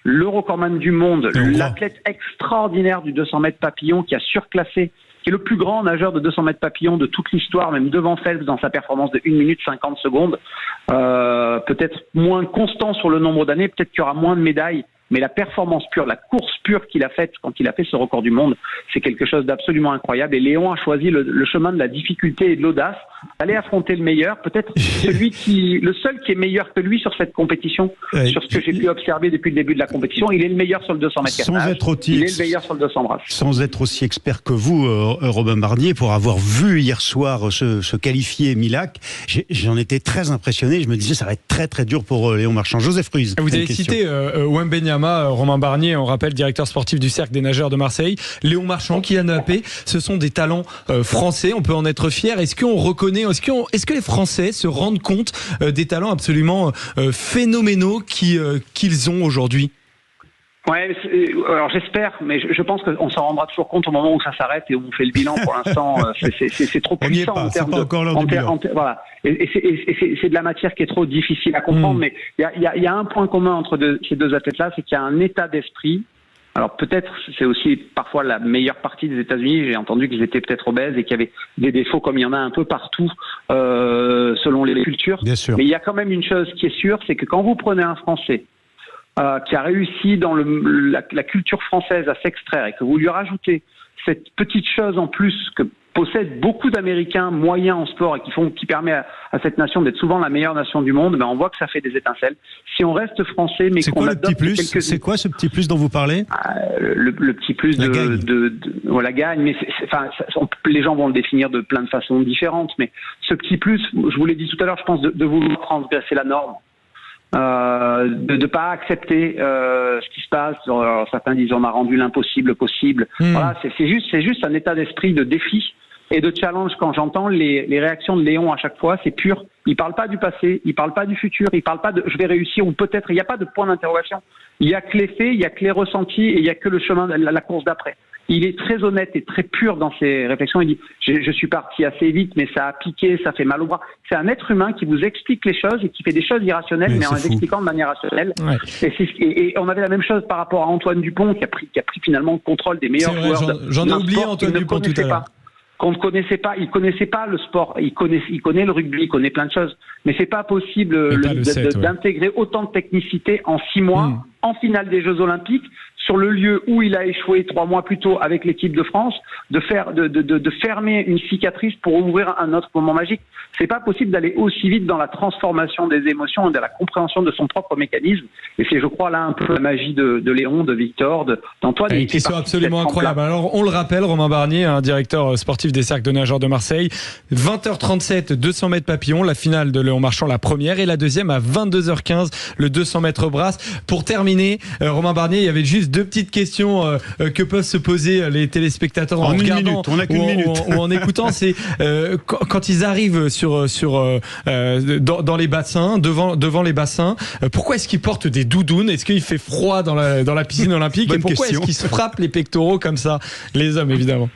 le recordman du monde, l'athlète extraordinaire du 200 mètres papillon qui a surclassé, qui est le plus grand nageur de 200 mètres papillon de toute l'histoire, même devant Phelps dans sa performance de 1 minute 50 secondes. Peut-être moins constant sur le nombre d'années, peut-être qu'il y aura moins de médailles, mais la performance pure, la course pure qu'il a faite quand il a fait ce record du monde, c'est quelque chose d'absolument incroyable. Et Léon a choisi le chemin de la difficulté et de l'audace, d'aller affronter le meilleur, peut-être le seul qui est meilleur que lui sur cette compétition, sur ce que j'ai pu observer depuis le début de la compétition. Il est le meilleur sur le 200 mètres catenage, il est le meilleur sur le 200 brasses. Sans être aussi expert que vous, Robin Barnier, pour avoir vu hier soir se qualifier Milac, j'en étais très impressionné. Je me disais, ça va être très très dur pour Léon Marchand. Joseph Ruiz. Vous avez cité Wembenyama, Romain Barnier, on rappelle directeur sportif du Cercle des nageurs de Marseille, Léon Marchand, Kylian Mbappé, ce sont des talents français, on peut en être fier. Est-ce qu'on reconnaît, est-ce que les Français se rendent compte des talents absolument phénoménaux qu'ils ont aujourd'hui? Ouais, alors j'espère, mais je pense qu'on s'en rendra toujours compte au moment où ça s'arrête et où on fait le bilan. Pour l'instant, c'est trop puissant en termes de. Voilà. Et c'est de la matière qui est trop difficile à comprendre. Mais il y a un point commun entre ces deux athlètes-là, c'est qu'il y a un état d'esprit. Alors peut-être c'est aussi parfois la meilleure partie des États-Unis. J'ai entendu qu'ils étaient peut-être obèses et qu'il y avait des défauts comme il y en a un peu partout selon les cultures. Bien sûr. Mais il y a quand même une chose qui est sûre, c'est que quand vous prenez un Français qui a réussi dans la culture française à s'extraire et que vous lui rajoutez cette petite chose en plus que possèdent beaucoup d'Américains moyens en sport et qui permet à cette nation d'être souvent la meilleure nation du monde, on voit que ça fait des étincelles. Si on reste français, mais qu'on adopte quelques... C'est quoi ce petit plus dont vous parlez? Le petit plus la gagne, mais les gens vont le définir de plein de façons différentes, mais ce petit plus, je vous l'ai dit tout à l'heure, je pense de vouloir transgresser la norme. De ne pas accepter ce qui se passe. Alors, certains disent on a rendu l'impossible possible. Voilà, c'est juste un état d'esprit de défi et de challenge. Quand j'entends les réactions de Léon à chaque fois, c'est pur. Il parle pas du passé, il parle pas du futur, il parle pas de je vais réussir ou peut-être. Il n'y a pas de point d'interrogation. Il y a que les faits, il y a que les ressentis et il y a que le chemin de la course d'après. Il est très honnête et très pur dans ses réflexions. Il dit je suis parti assez vite, mais ça a piqué, ça fait mal au bras. C'est un être humain qui vous explique les choses et qui fait des choses irrationnelles, mais en les expliquant de manière rationnelle. Ouais. Et on avait la même chose par rapport à Antoine Dupont, qui a pris finalement le contrôle des meilleurs joueurs. J'en ai oublié Antoine Dupont tout à l'heure. Qu'on ne connaissait pas, il connaissait pas le sport, il connaît le rugby, il connaît plein de choses, mais c'est pas possible d'intégrer autant de technicité en 6 mois en finale des Jeux Olympiques sur le lieu où il a échoué 3 mois plus tôt avec l'équipe de France, de fermer une cicatrice pour ouvrir un autre moment magique. C'est pas possible d'aller aussi vite dans la transformation des émotions et de la compréhension de son propre mécanisme. Et c'est, je crois, là un peu la magie de Léon, de Victor, d'Antoine. Et qui sont absolument incroyables. Alors, on le rappelle, Romain Barnier, directeur sportif des cercles de nageurs de Marseille, 20h37, 200 mètres papillon, la finale de Léon Marchand, la première, et la deuxième à 22h15, le 200 mètres brasse. Pour terminer, Romain Barnier, il y avait juste 2 petites questions que peuvent se poser les téléspectateurs en regardant ou en écoutant. C'est quand ils arrivent dans les bassins, devant les bassins, pourquoi est-ce qu'ils portent des doudounes? Est-ce qu'il fait froid dans la piscine olympique? Et pourquoi est-ce qu'ils se frappent les pectoraux comme ça? Les hommes, évidemment.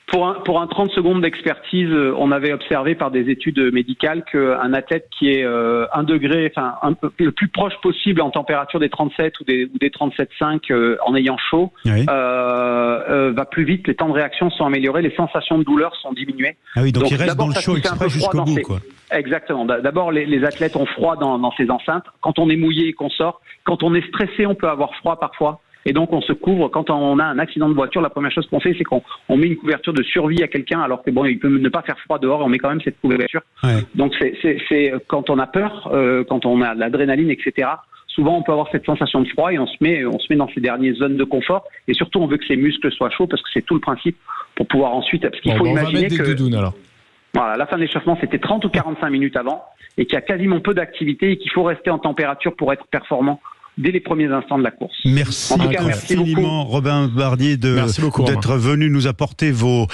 Pour un 30 secondes d'expertise, on avait observé par des études médicales qu'un athlète qui est 1 degré, le plus proche possible en température des 37 ou des 37,5 en ayant chaud, va plus vite, les temps de réaction sont améliorés, les sensations de douleur sont diminuées. Ah oui, donc il reste dans le chaud exprès jusqu'au bout, quoi. Exactement. D'abord, les athlètes ont froid dans ces enceintes. Quand on est mouillé et qu'on sort, quand on est stressé, on peut avoir froid parfois. Et donc, on se couvre. Quand on a un accident de voiture, la première chose qu'on fait, c'est qu'on met une couverture de survie à quelqu'un, alors que il peut ne pas faire froid dehors, et on met quand même cette couverture. Ouais. Donc, c'est quand on a peur, quand on a de l'adrénaline, etc., souvent, on peut avoir cette sensation de froid et on se met dans ces dernières zones de confort. Et surtout, on veut que ses muscles soient chauds parce que c'est tout le principe pour pouvoir ensuite, parce qu'il faut imaginer que... Doudounes, alors. Voilà, la fin de l'échauffement, c'était 30 ou 45 minutes avant et qu'il y a quasiment peu d'activité et qu'il faut rester en température pour être performant dès les premiers instants de la course. Merci infiniment, Robin Barnier, d'être venu nous apporter vos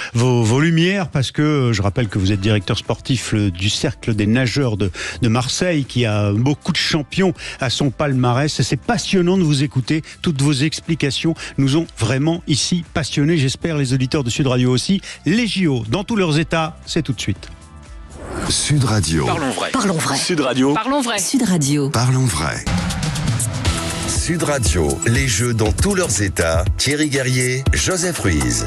lumières, parce que je rappelle que vous êtes directeur sportif du Cercle des nageurs de Marseille, qui a beaucoup de champions à son palmarès. C'est passionnant de vous écouter. Toutes vos explications nous ont vraiment ici passionnés. J'espère les auditeurs de Sud Radio aussi. Les JO, dans tous leurs états, c'est tout de suite. Sud Radio. Parlons vrai. Parlons vrai. Sud Radio. Parlons vrai. Sud Radio. Parlons vrai. Sud Radio, les Jeux dans tous leurs états. Thierry Guerrier, Joseph Ruiz.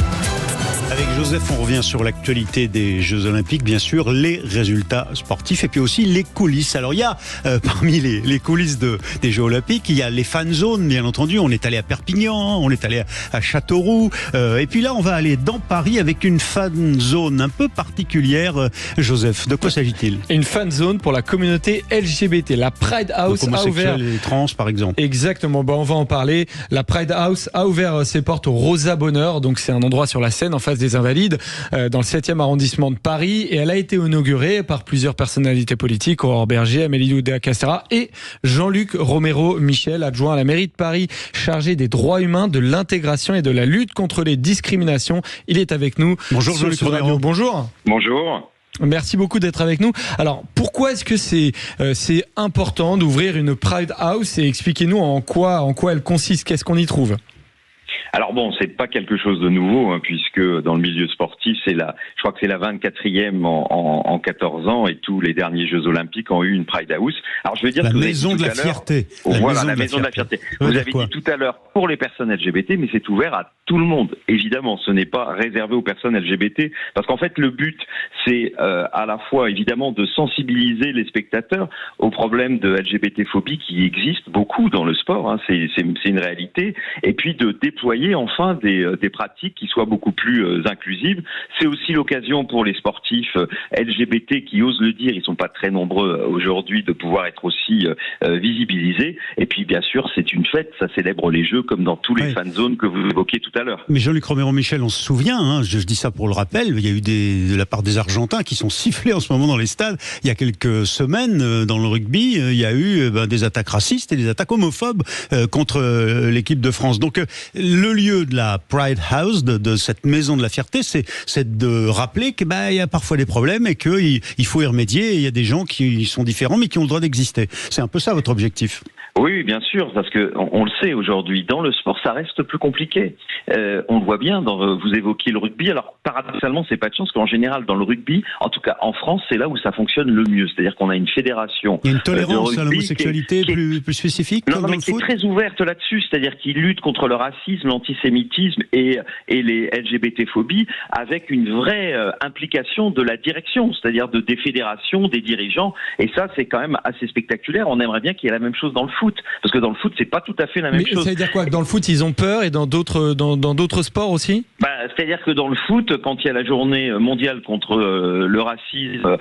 Avec Joseph, on revient sur l'actualité des Jeux Olympiques, bien sûr, les résultats sportifs et puis aussi les coulisses. Alors il y a parmi les coulisses des Jeux Olympiques, il y a les fan zones, bien entendu. On est allé à Perpignan, on est allé à Châteauroux, et puis là on va aller dans Paris avec une fan zone un peu particulière. Joseph, de quoi s'agit-il? Une fan zone pour la communauté LGBT. La Pride House a ouvert. Les trans, par exemple. Exactement. Bon, on va en parler. La Pride House a ouvert ses portes au Rosa Bonheur. Donc c'est un endroit sur la Seine en face des Invalides, dans le 7e arrondissement de Paris, et elle a été inaugurée par plusieurs personnalités politiques, Aurore Berger, Amélie Oudéa-Castéra et Jean-Luc Romero Michel, adjoint à la mairie de Paris, chargé des droits humains, de l'intégration et de la lutte contre les discriminations. Il est avec nous. Bonjour Jean-Luc Romero. Bonjour. Bonjour. Merci beaucoup d'être avec nous. Alors, pourquoi est-ce que c'est important d'ouvrir une Pride House, et expliquez-nous en quoi elle consiste, qu'est-ce qu'on y trouve? Alors bon, c'est pas quelque chose de nouveau, hein, puisque dans le milieu sportif, je crois que c'est la 24e en 14 ans, et tous les derniers Jeux Olympiques ont eu une Pride House. Alors je veux dire la maison de la fierté. Voilà, la maison de la fierté. Vous avez dit tout à l'heure pour les personnes LGBT, mais c'est ouvert à tout le monde. Évidemment, ce n'est pas réservé aux personnes LGBT, parce qu'en fait le but, c'est à la fois évidemment de sensibiliser les spectateurs aux problèmes de LGBT-phobie qui existent beaucoup dans le sport, hein, c'est une réalité, et puis de déployer enfin des pratiques qui soient beaucoup plus inclusives. C'est aussi l'occasion pour les sportifs LGBT qui osent le dire, ils sont pas très nombreux aujourd'hui, de pouvoir être aussi visibilisés. Et puis bien sûr, c'est une fête, ça célèbre les Jeux comme dans tous les fan zones que vous évoquiez tout à l'heure. Mais Jean-Luc Romero Michel, on se souvient, hein, je dis ça pour le rappel, il y a eu de la part des Argentins qui sont sifflés en ce moment dans les stades. Il y a quelques semaines, dans le rugby, il y a eu des attaques racistes et des attaques homophobes contre l'équipe de France. Donc le lieu de la Pride House, de cette maison de la fierté, c'est de rappeler qu'il y a parfois des problèmes et qu'il faut y remédier. Et il y a des gens qui sont différents mais qui ont le droit d'exister. C'est un peu ça votre objectif? Oui, bien sûr, parce que on le sait aujourd'hui, dans le sport, ça reste plus compliqué. On le voit bien, vous évoquiez le rugby. Alors, paradoxalement, c'est pas de chance qu'en général, dans le rugby, en tout cas en France, c'est là où ça fonctionne le mieux. C'est-à-dire qu'on a une fédération. Il y a une tolérance à l'homosexualité plus spécifique. Non, mais qui est très ouverte là-dessus. C'est-à-dire qu'ils luttent contre le racisme, l'antisémitisme et les LGBT-phobies avec une vraie implication de la direction, c'est-à-dire des fédérations, des dirigeants. Et ça, c'est quand même assez spectaculaire. On aimerait bien qu'il y ait la même chose dans le foot. Parce que dans le foot, c'est pas tout à fait la même chose. Ça veut dire quoi? Que dans le foot, ils ont peur, et dans d'autres sports aussi? C'est-à-dire que dans le foot, quand il y a la journée mondiale contre le racisme,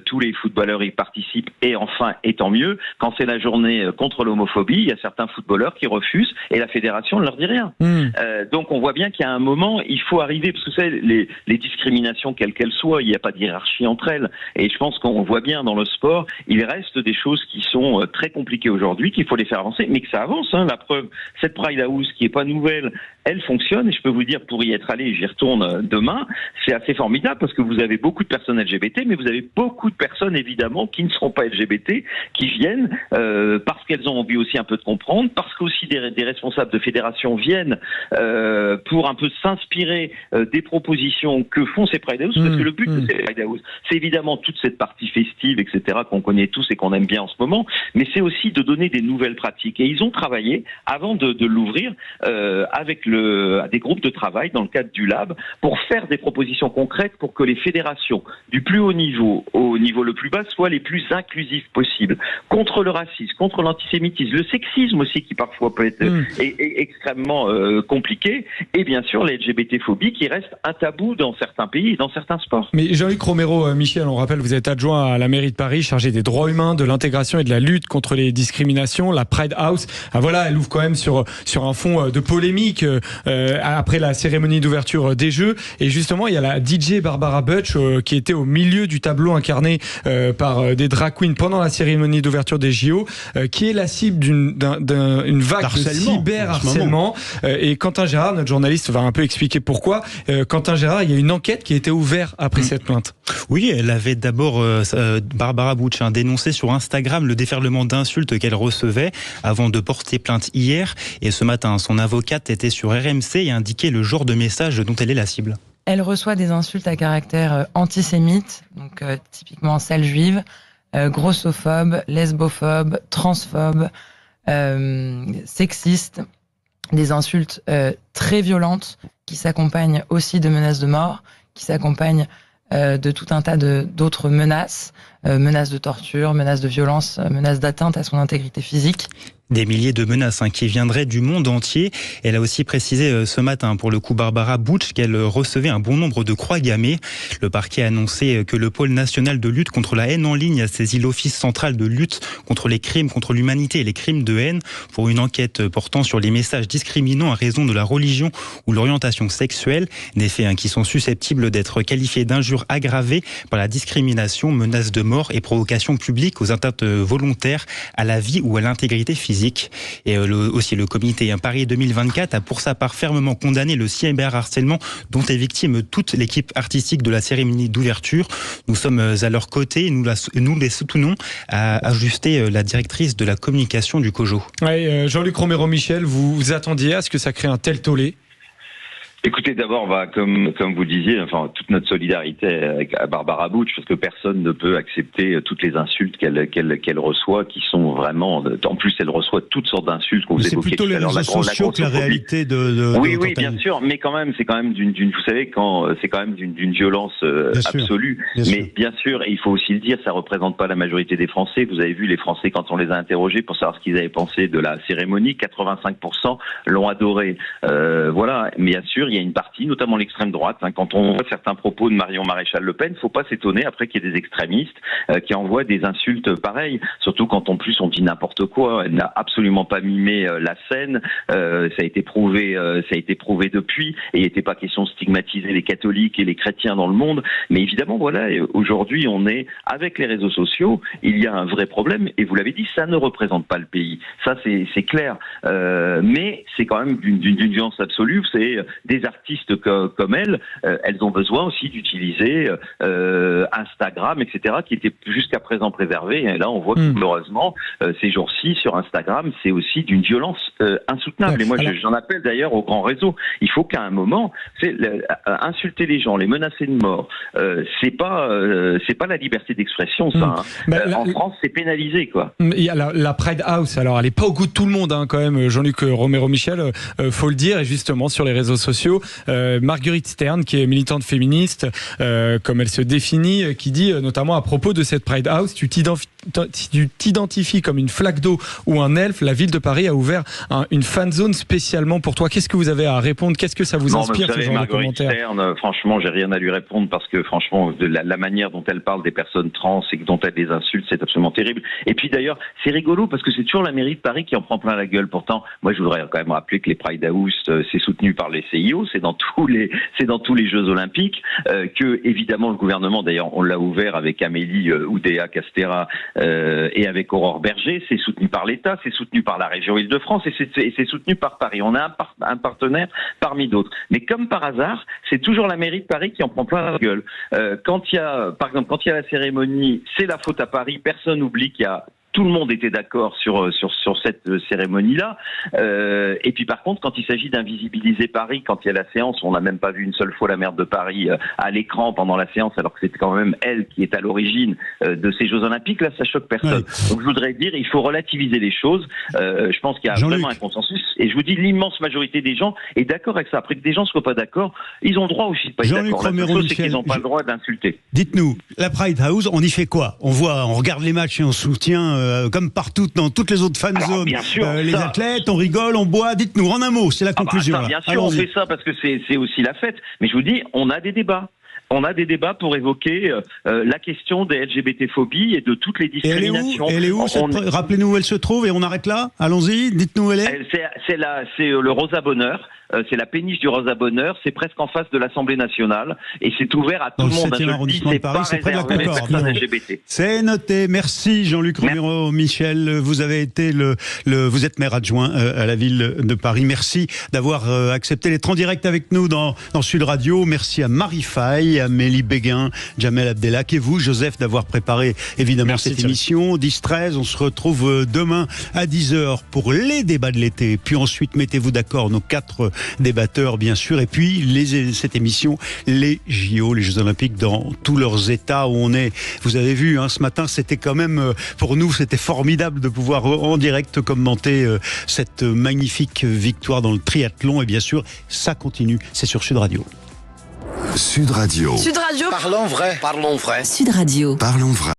tous les footballeurs y participent, et enfin, et tant mieux. Quand c'est la journée contre l'homophobie, il y a certains footballeurs qui refusent, et la fédération ne leur dit rien. Donc on voit bien qu'il y a un moment, il faut arriver, parce que c'est les discriminations, quelles qu'elles soient, il n'y a pas de hiérarchie entre elles. Et je pense qu'on voit bien dans le sport, il reste des choses qui sont très compliquées aujourd'hui, qu'il faut les faire avancer, mais que ça avance. Hein. La preuve, cette Pride House qui est pas nouvelle, elle fonctionne, et je peux vous dire, pour y être allé, j'y retourne demain, c'est assez formidable parce que vous avez beaucoup de personnes LGBT, mais vous avez beaucoup de personnes évidemment qui ne seront pas LGBT, qui viennent parce qu'elles ont envie aussi un peu de comprendre, parce qu'aussi des responsables de fédérations viennent pour un peu s'inspirer des propositions que font ces Pride House, parce que le but de ces Pride House, c'est évidemment toute cette partie festive, etc., qu'on connaît tous et qu'on aime bien en ce moment, mais c'est aussi de donner des nouvelles pratiques. Et ils ont travaillé, avant de l'ouvrir, avec des groupes de travail dans le cadre du Lab, pour faire des propositions concrètes pour que les fédérations du plus haut niveau au niveau le plus bas soient les plus inclusives possibles. Contre le racisme, contre l'antisémitisme, le sexisme aussi qui parfois peut être extrêmement compliqué, et bien sûr les LGBT-phobies qui restent un tabou dans certains pays et dans certains sports. Mais Jean-Luc Romero Michel, on rappelle, vous êtes adjoint à la mairie de Paris, chargé des droits humains, de l'intégration et de la lutte contre les discriminations. La Pride House, voilà, elle ouvre quand même sur un fond de polémique après la cérémonie d'ouverture des Jeux. Et justement, il y a la DJ Barbara Butch qui était au milieu du tableau incarné par des drag queens pendant la cérémonie d'ouverture des JO, qui est la cible d'une vague de cyberharcèlement. Et Quentin Gérard, notre journaliste, va un peu expliquer pourquoi. Quentin Gérard, il y a une enquête qui a été ouverte après cette plainte. Oui, elle avait d'abord, Barbara Butch, dénoncé sur Instagram le déferlement d'insultes qu'elle recevait avant de porter plainte hier. Et ce matin, son avocate était sur RMC et indiquait le genre de message dont elle est la cible. Elle reçoit des insultes à caractère antisémite, donc typiquement celle juive, grossophobe, lesbophobe, transphobe, sexiste. des insultes très violentes qui s'accompagnent aussi de menaces de mort, qui s'accompagnent de tout un tas d'autres menaces, menaces de torture, menaces de violence, menaces d'atteinte à son intégrité physique. Des milliers de menaces qui viendraient du monde entier. Elle a aussi précisé ce matin, pour le coup, Barbara Butch, qu'elle recevait un bon nombre de croix gammées. Le parquet a annoncé que le pôle national de lutte contre la haine en ligne a saisi l'Office central de lutte contre les crimes contre l'humanité et les crimes de haine pour une enquête portant sur les messages discriminants à raison de la religion ou l'orientation sexuelle. Des faits qui sont susceptibles d'être qualifiés d'injures aggravées par la discrimination, menaces de mort et provocation publique aux atteintes volontaires à la vie ou à l'intégrité physique. Et aussi le comité Paris 2024 a pour sa part fermement condamné le cyberharcèlement dont est victime toute l'équipe artistique de la cérémonie d'ouverture. Nous sommes à leur côté, nous les soutenons, a ajusté la directrice de la communication du COJO. Ouais, Jean-Luc Romero-Michel, vous attendiez à ce que ça crée un tel tollé ? Écoutez, d'abord, comme vous disiez, enfin, toute notre solidarité avec Barbara Butch, parce que personne ne peut accepter toutes les insultes qu'elle reçoit, qui sont vraiment. En plus, elle reçoit toutes sortes d'insultes qu'on vous évoquait. C'est plutôt les réseaux sociaux que la réalité de oui, bien sûr, mais quand même, c'est quand même vous savez, c'est quand même d'une violence absolue. Mais bien sûr, et il faut aussi le dire, ça représente pas la majorité des Français. Vous avez vu les Français quand on les a interrogés pour savoir ce qu'ils avaient pensé de la cérémonie, 85% l'ont adoré. Voilà, mais bien sûr. Il y a une partie, notamment l'extrême droite, quand on voit certains propos de Marion Maréchal Le Pen, faut pas s'étonner après qu'il y ait des extrémistes qui envoient des insultes pareilles, surtout quand en plus on dit n'importe quoi. Elle n'a absolument pas mimé la scène, ça a été prouvé depuis, et il n'était pas question de stigmatiser les catholiques et les chrétiens dans le monde, mais évidemment voilà, aujourd'hui on est avec les réseaux sociaux, il y a un vrai problème, et vous l'avez dit, ça ne représente pas le pays, ça c'est clair, mais c'est quand même d'une violence absolue, c'est des artistes comme elles ont besoin aussi d'utiliser Instagram, etc., qui était jusqu'à présent préservé. Et là, on voit que malheureusement, ces jours-ci, sur Instagram, c'est aussi d'une violence insoutenable. Et moi, j'en appelle d'ailleurs aux grands réseaux. Il faut qu'à un moment, insulter les gens, les menacer de mort, c'est pas la liberté d'expression, ça. En France, c'est pénalisé, quoi. Il y a la Pride House. Alors, elle est pas au goût de tout le monde, quand même. Jean-Luc Romero-Michel, faut le dire. Et justement, sur les réseaux sociaux, Marguerite Stern, qui est militante féministe, comme elle se définit, qui dit notamment à propos de cette Pride House, tu t'identifies comme une flaque d'eau ou un elfe, la ville de Paris a ouvert une fan zone spécialement pour toi. Qu'est-ce que vous avez à répondre? Qu'est-ce que ça vous inspire, ce genre de commentaires? Stern, franchement, j'ai rien à lui répondre parce que franchement, la manière dont elle parle des personnes trans et dont elle les insulte, c'est absolument terrible. Et puis d'ailleurs, c'est rigolo parce que c'est toujours la mairie de Paris qui en prend plein la gueule. Pourtant, moi, je voudrais quand même rappeler que les Pride House, c'est soutenu par les CIO, c'est dans tous les Jeux Olympiques, que évidemment le gouvernement, d'ailleurs on l'a ouvert avec Amélie Oudéa Castéra et avec Aurore Berger, c'est soutenu par l'État, c'est soutenu par la région Île-de-France et c'est soutenu par Paris. On a un partenaire parmi d'autres. Mais comme par hasard, c'est toujours la mairie de Paris qui en prend plein la gueule. Quand il y a, par exemple, quand il y a la cérémonie, c'est la faute à Paris, personne n'oublie qu'il y a tout le monde était d'accord sur cette cérémonie-là. Et puis par contre, quand il s'agit d'invisibiliser Paris, quand il y a la séance, on n'a même pas vu une seule fois la maire de Paris à l'écran pendant la séance, alors que c'était quand même elle qui est à l'origine de ces Jeux Olympiques. Là, ça choque personne. Ouais. Donc je voudrais dire, il faut relativiser les choses. Je pense qu'il y a vraiment un consensus. Et je vous dis, l'immense majorité des gens est d'accord avec ça. Après que des gens ne soient pas d'accord, ils ont le droit aussi de pas être d'accord. La seule chose, c'est qu'ils n'ont pas le droit d'insulter. Dites-nous, la Pride House, on y fait quoi? On regarde les matchs et on soutient comme partout dans toutes les autres fan zones, les athlètes, on rigole, on boit. Dites-nous en un mot, c'est la conclusion. Bien sûr, on fait ça parce que c'est aussi la fête. Mais je vous dis, on a des débats. On a des débats pour évoquer la question des LGBT-phobies et de toutes les discriminations. Elle est où Rappelez-nous où elle se trouve et on arrête là. Allons-y, dites-nous où elle est. C'est le Rosa Bonheur. C'est la péniche du Rosa Bonheur, c'est presque en face de l'Assemblée nationale et c'est ouvert à tout le monde. Dans le 7e arrondissement de Paris, c'est près de la Concorde. C'est noté. Merci Jean-Luc Romero-Michel. Vous avez été vous êtes maire adjoint à la ville de Paris. Merci d'avoir accepté d'être en direct avec nous dans Sud Radio. Merci à Marie Faye, à Amélie Béguin, Jamel Abdelak et vous, Joseph, d'avoir préparé évidemment cette émission. 10-13, on se retrouve demain à 10h pour les débats de l'été. Puis ensuite, mettez-vous d'accord, nos 4 débatteurs bien sûr. Et puis cette émission, les JO, les Jeux Olympiques dans tous leurs états où on est. Vous avez vu, ce matin, c'était quand même, pour nous, c'était formidable de pouvoir en direct commenter cette magnifique victoire dans le triathlon. Et bien sûr, ça continue. C'est sur Sud Radio. Sud Radio. Sud Radio. Parlons vrai. Parlons vrai. Sud Radio. Parlons vrai.